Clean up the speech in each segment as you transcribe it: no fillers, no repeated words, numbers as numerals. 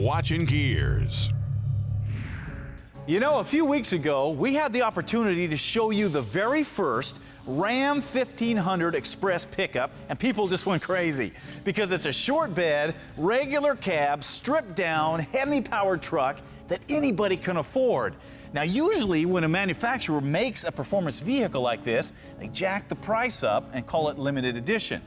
watching Gearz. You know, a few weeks ago, we had the opportunity to show you the very first Ram 1500 Express pickup, and people just went crazy because it's a short bed, regular cab, stripped down, heavy-powered truck that anybody can afford. Now, usually when a manufacturer makes a performance vehicle like this, they jack the price up and call it limited edition.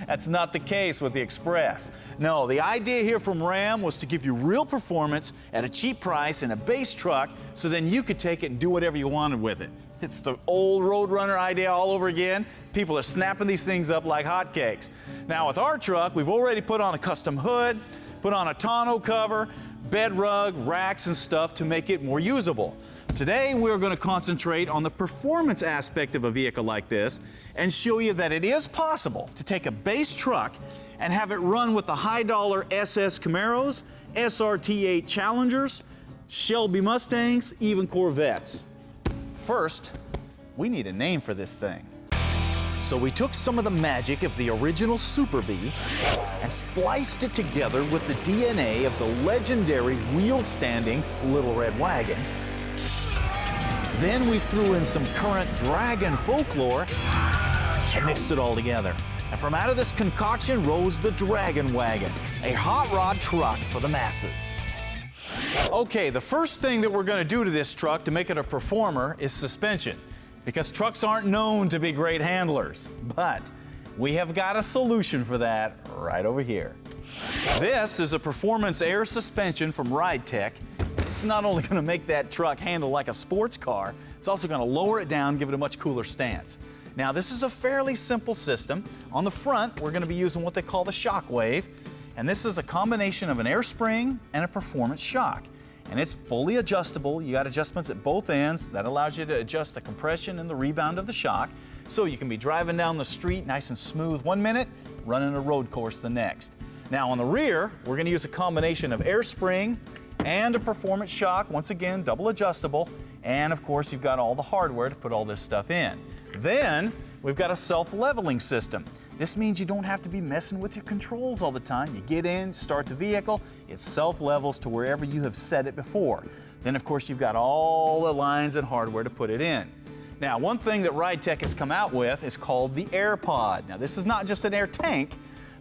That's not the case with the Express. No, the idea here from Ram was to give you real performance at a cheap price in a base truck, so then you could take it and do whatever you wanted with it. It's the old Roadrunner idea all over again. People are snapping these things up like hotcakes. Now with our truck, we've already put on a custom hood, put on a tonneau cover, bed rug, racks and stuff to make it more usable. Today we're going to concentrate on the performance aspect of a vehicle like this and show you that it is possible to take a base truck and have it run with the high-dollar SS Camaros, SRT8 Challengers, Shelby Mustangs, even Corvettes. First, we need a name for this thing. So we took some of the magic of the original Superbee and spliced it together with the DNA of the legendary wheel-standing Little Red Wagon. Then we threw in some current Drag'N folklore and mixed it all together. And from out of this concoction rose the Drag'N Wagon, a hot rod truck for the masses. Okay, the first thing that we're going to do to this truck to make it a performer is suspension, because trucks aren't known to be great handlers. But we have got a solution for that right over here. This is a performance air suspension from RideTech. It's not only going to make that truck handle like a sports car, it's also going to lower it down, give it a much cooler stance. Now, this is a fairly simple system. On the front, we're going to be using what they call the Shockwave, and this is a combination of an air spring and a performance shock. And it's fully adjustable. You got adjustments at both ends. That allows you to adjust the compression and the rebound of the shock, so you can be driving down the street nice and smooth 1 minute, running a road course the next. Now, on the rear, we're going to use a combination of air spring and a performance shock, once again, double adjustable, and of course you've got all the hardware to put all this stuff in. Then we've got a self-leveling system. This means you don't have to be messing with your controls all the time. You get in, start the vehicle, it self-levels to wherever you have set it before. Then of course you've got all the lines and hardware to put it in. Now, one thing that RideTech has come out with is called the Air Pod. Now, this is not just an air tank.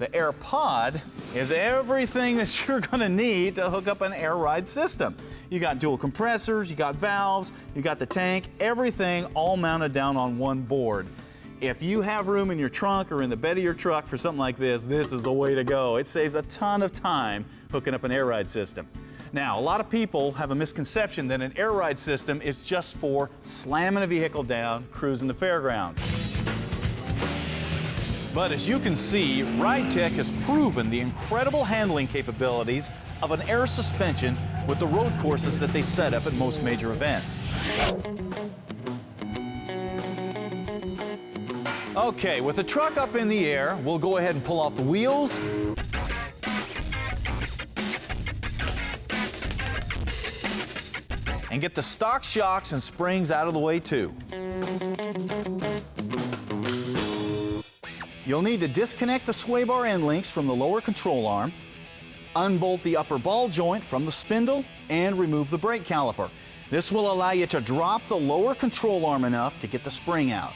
The Air Pod is everything that you're going to need to hook up an air ride system. You got dual compressors, you got valves, you got the tank, everything all mounted down on one board. If you have room in your trunk or in the bed of your truck for something like this, this is the way to go. It saves a ton of time hooking up an air ride system. Now, a lot of people have a misconception that an air ride system is just for slamming a vehicle down, cruising the fairgrounds. But as you can see, RideTech has proven the incredible handling capabilities of an air suspension with the road courses that they set up at most major events. Okay, with the truck up in the air, we'll go ahead and pull off the wheels. And get the stock shocks and springs out of the way too. You'll need to disconnect the sway bar end links from the lower control arm, unbolt the upper ball joint from the spindle, and remove the brake caliper. This will allow you to drop the lower control arm enough to get the spring out.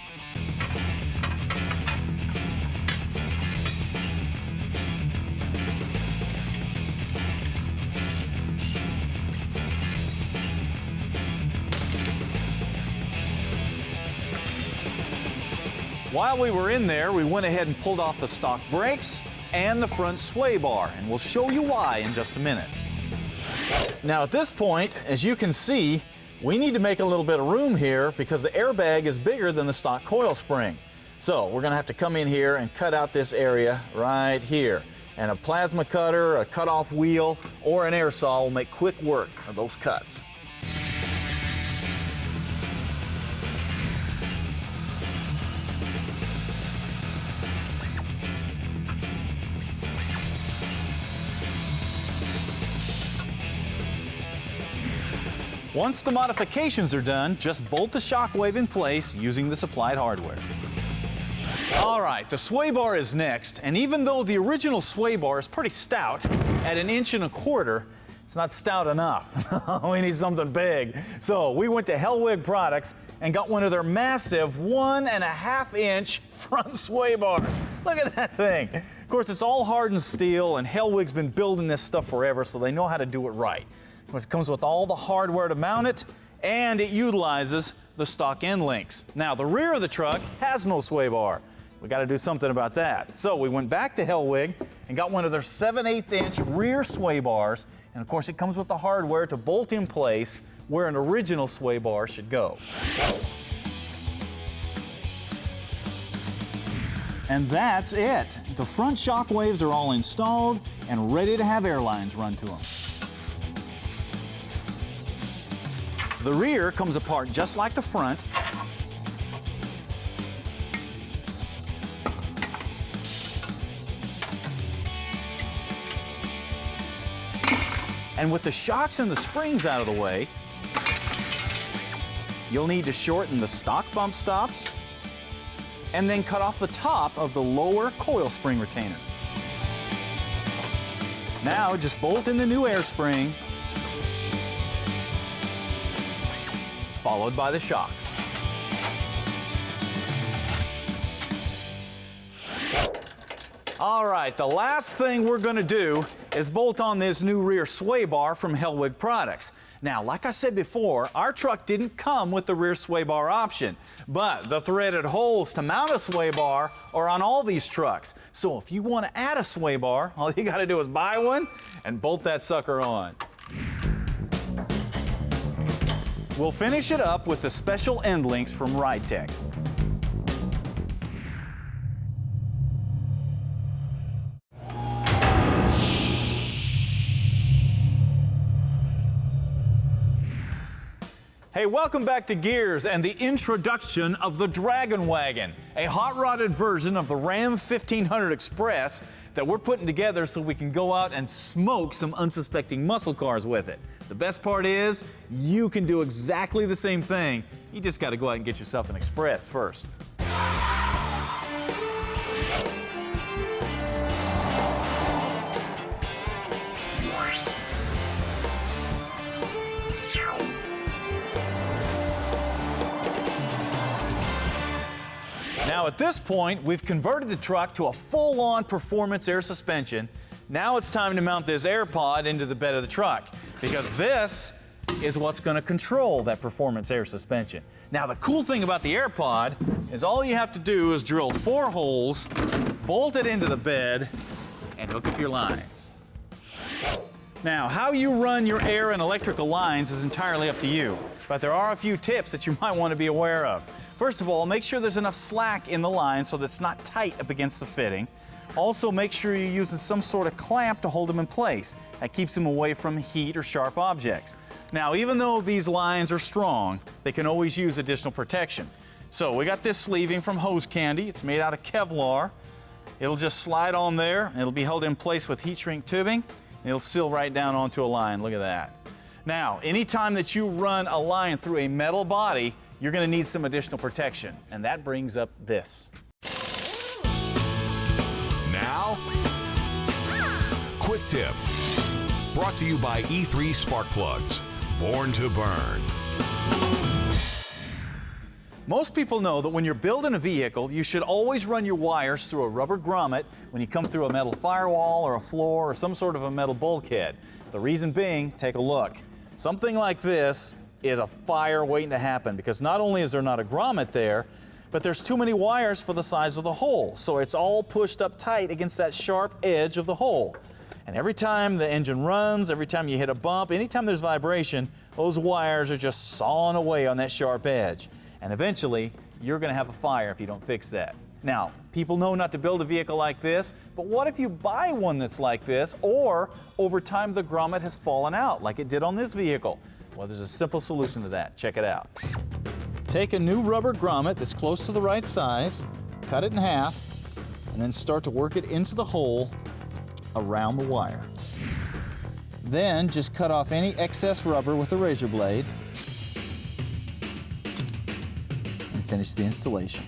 While we were in there, we went ahead and pulled off the stock brakes and the front sway bar, and we'll show you why in just a minute. Now at this point, as you can see, we need to make a little bit of room here because the airbag is bigger than the stock coil spring. So we're gonna have to come in here and cut out this area right here. And a plasma cutter, a cut-off wheel, or an air saw will make quick work of those cuts. Once the modifications are done, just bolt the Shockwave in place using the supplied hardware. All right, the sway bar is next, and even though the original sway bar is pretty stout, at 1.25 inches, it's not stout enough. We need something big. So we went to Hellwig Products and got one of their massive 1.5-inch front sway bars. Look at that thing. Of course, it's all hardened steel, and Hellwig's been building this stuff forever, so they know how to do it right. Of course, it comes with all the hardware to mount it, and it utilizes the stock end links. Now, the rear of the truck has no sway bar. We got to do something about that. So we went back to Hellwig and got one of their 7/8-inch rear sway bars, and of course, it comes with the hardware to bolt in place where an original sway bar should go. And that's it. The front shock waves are all installed and ready to have airlines run to them. The rear comes apart just like the front. And with the shocks and the springs out of the way, you'll need to shorten the stock bump stops and then cut off the top of the lower coil spring retainer. Now just bolt in the new air spring, followed by the shocks. All right, the last thing we're going to do is bolt on this new rear sway bar from Hellwig Products. Now, like I said before, our truck didn't come with the rear sway bar option, but the threaded holes to mount a sway bar are on all these trucks. So if you want to add a sway bar, all you got to do is buy one and bolt that sucker on. We'll finish it up with the special end links from RideTech. Hey, welcome back to Gearz and the introduction of the Drag'N Wagon, a hot-rodded version of the Ram 1500 Express that we're putting together so we can go out and smoke some unsuspecting muscle cars with it. The best part is, you can do exactly the same thing. You just got to go out and get yourself an Express first. Now at this point, we've converted the truck to a full-on performance air suspension. Now it's time to mount this air pod into the bed of the truck, because this is what's going to control that performance air suspension. Now the cool thing about the air pod is all you have to do is drill 4 holes, bolt it into the bed, and hook up your lines. Now, how you run your air and electrical lines is entirely up to you, but there are a few tips that you might want to be aware of. First of all, make sure there's enough slack in the line so that it's not tight up against the fitting. Also, make sure you're using some sort of clamp to hold them in place. That keeps them away from heat or sharp objects. Now, even though these lines are strong, they can always use additional protection. So we got this sleeving from Hose Candy. It's made out of Kevlar. It'll just slide on there, and it'll be held in place with heat shrink tubing, and it'll seal right down onto a line. Look at that. Now, anytime that you run a line through a metal body, you're going to need some additional protection, and that brings up this. Now, quick tip. Brought to you by E3 Spark Plugs. Born to burn. Most people know that when you're building a vehicle, you should always run your wires through a rubber grommet when you come through a metal firewall or a floor or some sort of a metal bulkhead. The reason being, take a look. Something like this is a fire waiting to happen, because not only is there not a grommet there, but there's too many wires for the size of the hole. So it's all pushed up tight against that sharp edge of the hole. And every time the engine runs, every time you hit a bump, anytime there's vibration, those wires are just sawing away on that sharp edge. And eventually, you're going to have a fire if you don't fix that. Now, people know not to build a vehicle like this, but what if you buy one that's like this, or over time the grommet has fallen out, like it did on this vehicle? Well, there's a simple solution to that. Check it out. Take a new rubber grommet that's close to the right size, cut it in half, and then start to work it into the hole around the wire. Then just cut off any excess rubber with a razor blade and finish the installation.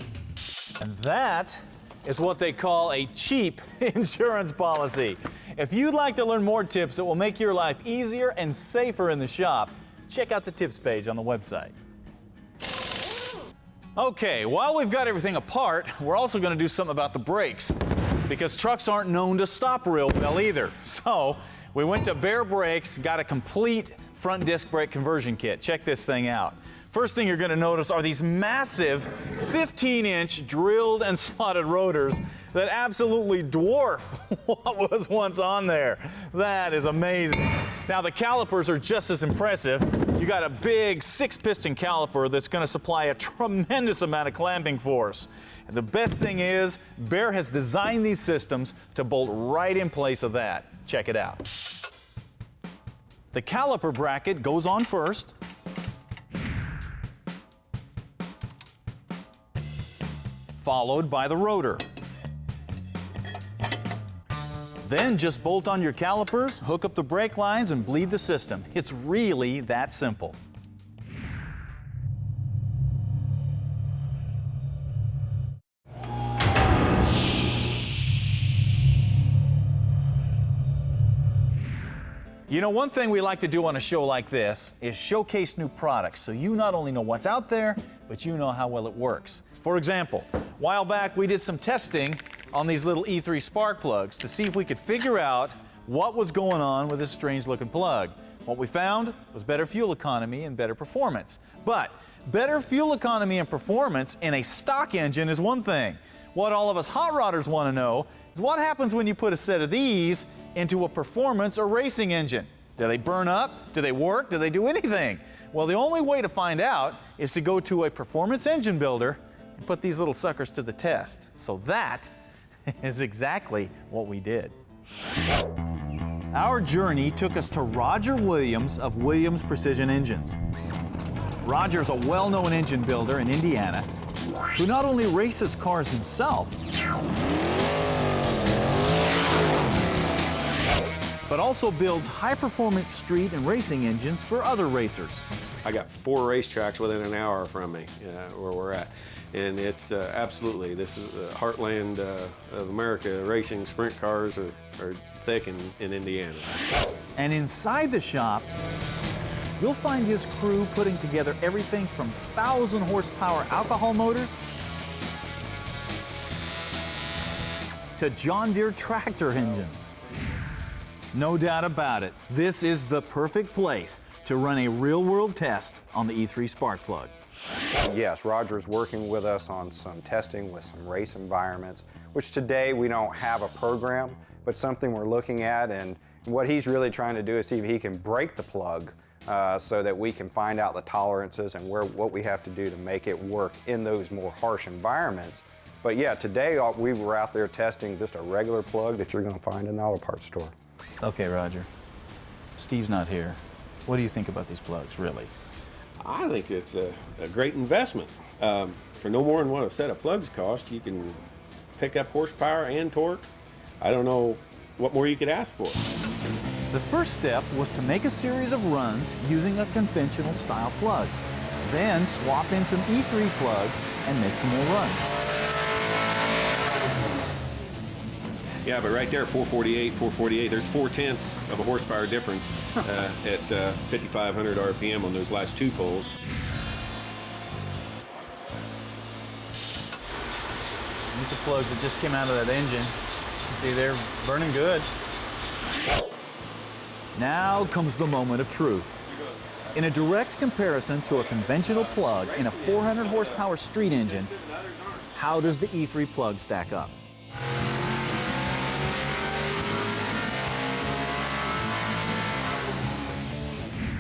And that is what they call a cheap insurance policy. If you'd like to learn more tips that will make your life easier and safer in the shop, check out the tips page on the website. Okay, while we've got everything apart, we're also going to do something about the brakes, because trucks aren't known to stop real well either. So we went to Bear Brakes, got a complete front disc brake conversion kit. Check this thing out. First thing you're going to notice are these massive 15-inch drilled and slotted rotors that absolutely dwarf what was once on there. That is amazing. Now the calipers are just as impressive. You got a big 6-piston caliper that's going to supply a tremendous amount of clamping force. And the best thing is, Bear has designed these systems to bolt right in place of that. Check it out. The caliper bracket goes on first. Followed by the rotor. Then just bolt on your calipers, hook up the brake lines, and bleed the system. It's really that simple. You know, one thing we like to do on a show like this is showcase new products, so you not only know what's out there, but you know how well it works. For example, a while back we did some testing on these little E3 spark plugs to see if we could figure out what was going on with this strange looking plug. What we found was better fuel economy and better performance. But better fuel economy and performance in a stock engine is one thing. What all of us hot rodders want to know is what happens when you put a set of these into a performance or racing engine. Do they burn up? Do they work? Do they do anything? Well, the only way to find out is to go to a performance engine builder and put these little suckers to the test. So that is exactly what we did. Our journey took us to Roger Williams of Williams Precision Engines. Roger's a well-known engine builder in Indiana who not only races cars himself, but also builds high-performance street and racing engines for other racers. I got 4 racetracks within an hour from me, where we're at. And it's absolutely, this is the heartland of America. Racing sprint cars are thick in Indiana. And inside the shop, you'll find his crew putting together everything from 1,000 horsepower alcohol motors to John Deere tractor engines. No doubt about it, this is the perfect place to run a real-world test on the E3 spark plug. Yes, Roger's working with us on some testing with some race environments, which today we don't have a program, but something we're looking at, and what he's really trying to do is see if he can break the plug so that we can find out the tolerances and what we have to do to make it work in those more harsh environments. But yeah, today we were out there testing just a regular plug that you're going to find in the auto parts store. Okay, Roger. Steve's not here. What do you think about these plugs, really? I think it's a great investment. For no more than what a set of plugs cost, you can pick up horsepower and torque. I don't know what more you could ask for. The first step was to make a series of runs using a conventional style plug. Then swap in some E3 plugs and make some more runs. Yeah, but right there, 448, there's 4/10 of a horsepower difference at 5,500 RPM on those last 2 poles. These are plugs that just came out of that engine. See, they're burning good. Now comes the moment of truth. In a direct comparison to a conventional plug in a 400 horsepower street engine, how does the E3 plug stack up?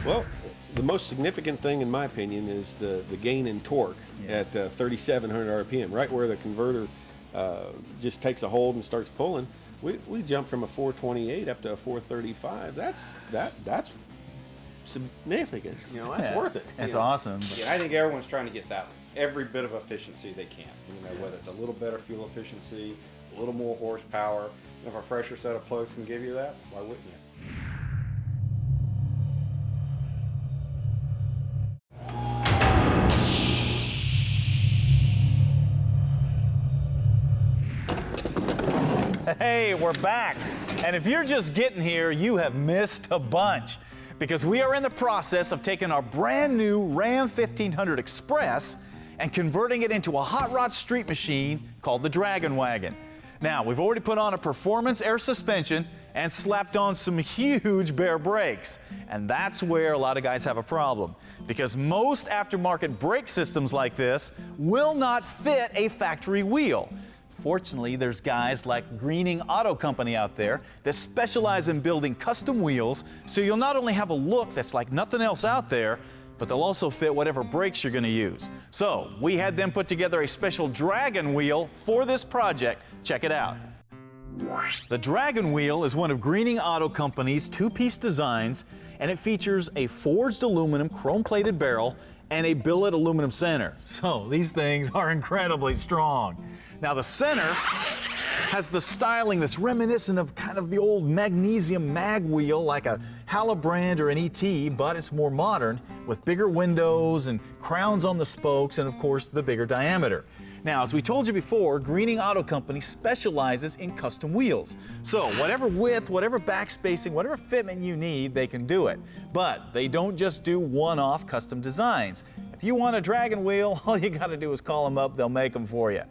Well, the most significant thing, in my opinion, is the gain in torque at 3,700 RPM, right where the converter just takes a hold and starts pulling. We jump from a 428 up to a 435. That's significant. You know, that's worth it. That's awesome. Yeah, I think everyone's trying to get that every bit of efficiency they can. You know, whether it's a little better fuel efficiency, a little more horsepower. And if a fresher set of plugs can give you that, why wouldn't you? Hey, we're back. And if you're just getting here, you have missed a bunch, because we are in the process of taking our brand new Ram 1500 Express and converting it into a hot rod street machine called the Drag'N Wagon. Now, we've already put on a performance air suspension and slapped on some huge bare brakes. And that's where a lot of guys have a problem, because most aftermarket brake systems like this will not fit a factory wheel. Fortunately, there's guys like Greening Auto Company out there that specialize in building custom wheels, so you'll not only have a look that's like nothing else out there, but they'll also fit whatever brakes you're going to use. So we had them put together a special Drag'N wheel for this project. Check it out. The Drag'N wheel is one of Greening Auto Company's two-piece designs, and it features a forged aluminum chrome-plated barrel and a billet aluminum center. So these things are incredibly strong. Now the center has the styling that's reminiscent of kind of the old magnesium mag wheel like a Halabrand or an ET, but it's more modern with bigger windows and crowns on the spokes and of course the bigger diameter. Now, as we told you before, Greening Auto Company specializes in custom wheels. So whatever width, whatever back spacing, whatever fitment you need, they can do it. But they don't just do one-off custom designs. If you want a Drag'N wheel, all you gotta do is call them up, they'll make them for you.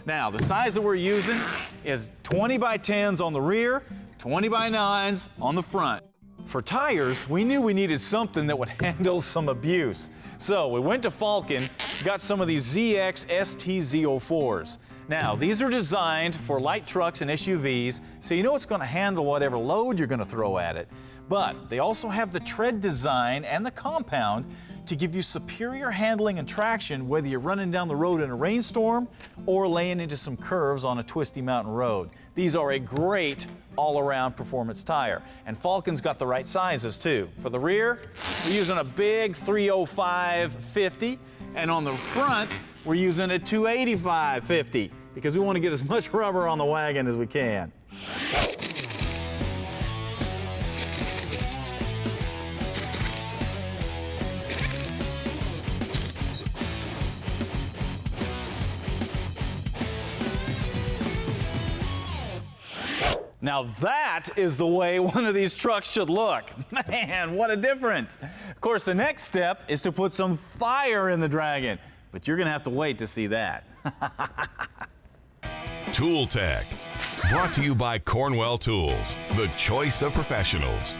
Now, the size that we're using is 20 by 10s on the rear, 20 by 9s on the front. For tires, we knew we needed something that would handle some abuse. So we went to Falken, got some of these ZX ST-Z04s. Now, these are designed for light trucks and SUVs, so you know it's gonna handle whatever load you're gonna throw at it. But they also have the tread design and the compound to give you superior handling and traction whether you're running down the road in a rainstorm or laying into some curves on a twisty mountain road. These are a great all-around performance tire. And Falken's got the right sizes too. For the rear, we're using a big 305/50, and on the front, we're using a 285/50 because we want to get as much rubber on the wagon as we can. Now that is the way one of these trucks should look. Man, what a difference. Of course, the next step is to put some fire in the Drag'N, but you're gonna have to wait to see that. Tool Tech, brought to you by Cornwell Tools, the choice of professionals.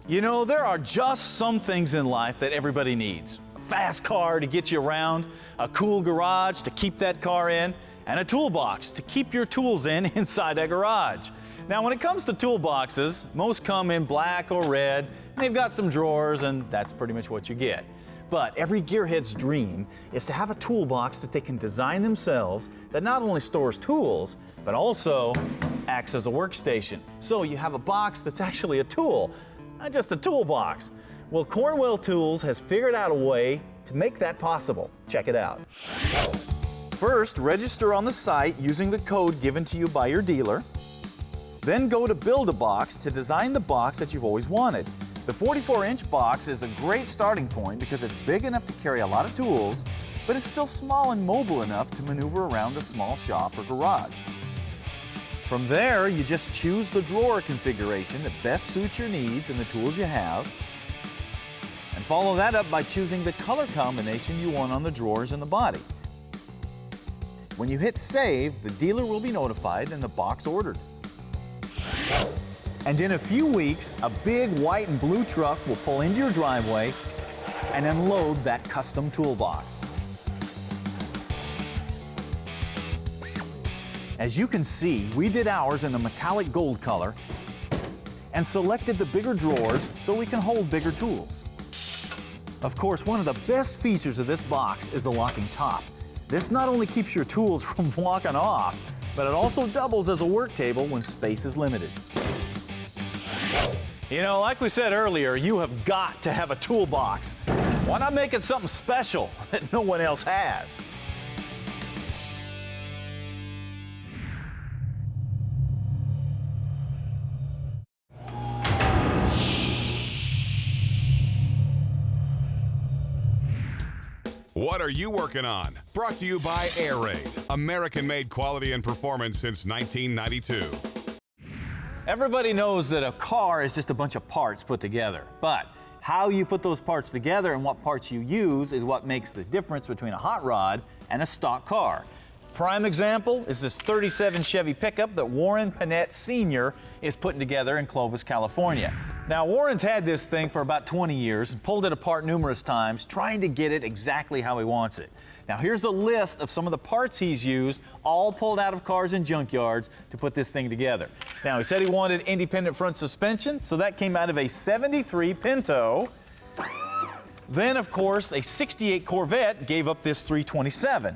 You know, there are just some things in life that everybody needs. A fast car to get you around, a cool garage to keep that car in, and a toolbox to keep your tools in inside that garage. Now, when it comes to toolboxes, most come in black or red, and they've got some drawers, and that's pretty much what you get. But every gearhead's dream is to have a toolbox that they can design themselves that not only stores tools, but also acts as a workstation. So you have a box that's actually a tool, not just a toolbox. Well, Cornwell Tools has figured out a way to make that possible. Check it out. First, register on the site using the code given to you by your dealer. Then go to Build-A-Box to design the box that you've always wanted. The 44-inch box is a great starting point because it's big enough to carry a lot of tools, but it's still small and mobile enough to maneuver around a small shop or garage. From there, you just choose the drawer configuration that best suits your needs and the tools you have, and follow that up by choosing the color combination you want on the drawers and the body. When you hit save, the dealer will be notified and the box ordered. And in a few weeks, a big white and blue truck will pull into your driveway and unload that custom toolbox. As you can see, we did ours in the metallic gold color and selected the bigger drawers so we can hold bigger tools. Of course, one of the best features of this box is the locking top. This not only keeps your tools from walking off, but it also doubles as a work table when space is limited. You know, like we said earlier, you have got to have a toolbox. Why not make it something special that no one else has? What are you working on? Brought to you by Air Raid, American-made quality and performance since 1992. Everybody knows that a car is just a bunch of parts put together, but how you put those parts together and what parts you use is what makes the difference between a hot rod and a stock car. Prime example is this 37 Chevy pickup that Warren Panett Sr. is putting together in Clovis, California. Now, Warren's had this thing for about 20 years, pulled it apart numerous times, trying to get it exactly how he wants it. Now, here's a list of some of the parts he's used, all pulled out of cars and junkyards to put this thing together. Now, he said he wanted independent front suspension, so that came out of a 73 Pinto. Then, of course, a 68 Corvette gave up this 327.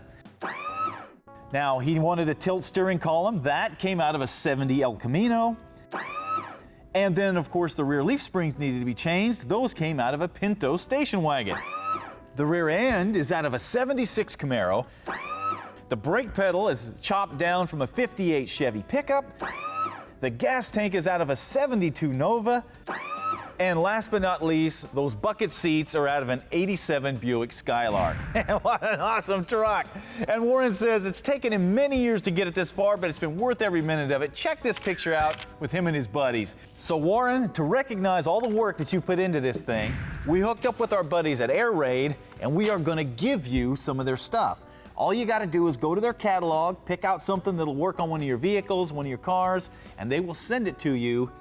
Now, he wanted a tilt steering column. That came out of a 70 El Camino. And then, of course, the rear leaf springs needed to be changed. Those came out of a Pinto station wagon. The rear end is out of a 76 Camaro. The brake pedal is chopped down from a 58 Chevy pickup. The gas tank is out of a 72 Nova. And last but not least, those bucket seats are out of an 87 Buick Skylark. What an awesome truck. And Warren says it's taken him many years to get it this far, but it's been worth every minute of it. Check this picture out with him and his buddies. So Warren, to recognize all the work that you put into this thing, we hooked up with our buddies at Air Raid, and we are gonna give you some of their stuff. All you gotta do is go to their catalog, pick out something that'll work on one of your vehicles, one of your cars, and they will send it to you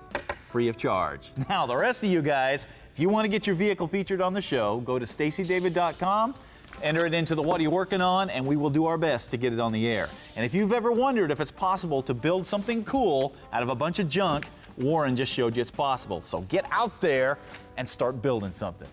free of charge. Now, the rest of you guys, if you want to get your vehicle featured on the show, go to staceydavid.com, enter it into the What Are You Working On, and we will do our best to get it on the air. And if you've ever wondered if it's possible to build something cool out of a bunch of junk, Warren just showed you it's possible. So get out there and start building something.